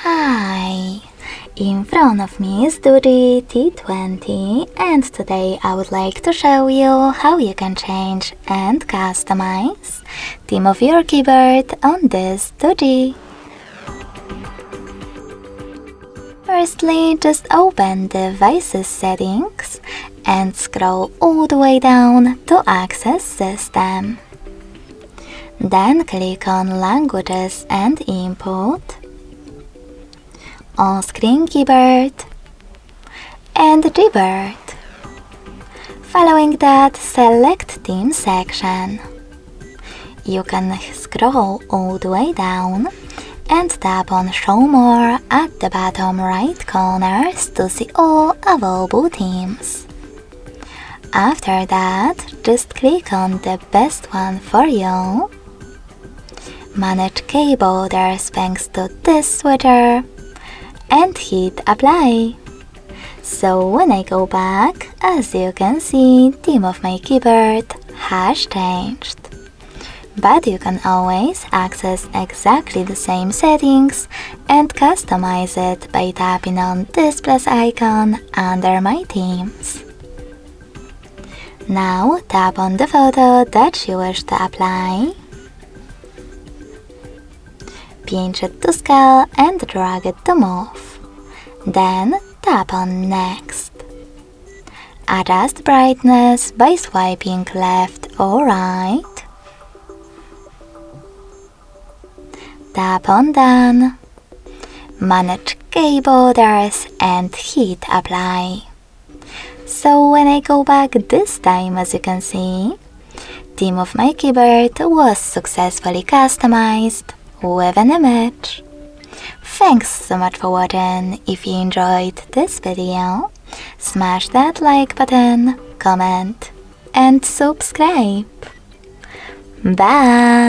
Hi! In front of me is DOOGEE T20 and today I would like to show you how you can change and customize theme of your keyboard on this DOOGEE. Firstly, just open Devices settings and scroll all the way down to access System. Then click on Languages and Input, On-Screen Keyboard, and Gboard. Following that, select Theme section. You can scroll all the way down and tap on Show More at the bottom right corner to see all available themes. After that, just click on the best one for you. Manage key borders thanks to this switcher and hit apply. So when I go back, as you can see, theme of my keyboard has changed. But you can always access exactly the same settings and customize it by tapping on this plus icon under my themes. Now tap on the photo that you wish to apply, pinch it to scale and drag it to move. Then tap on Next. Adjust brightness by swiping left or right. Tap on Done. Manage key borders and hit Apply. So when I go back this time, as you can see, theme of my keyboard was successfully customized with an image. Thanks so much for watching. If you enjoyed this video, smash that like button, comment, and subscribe. Bye!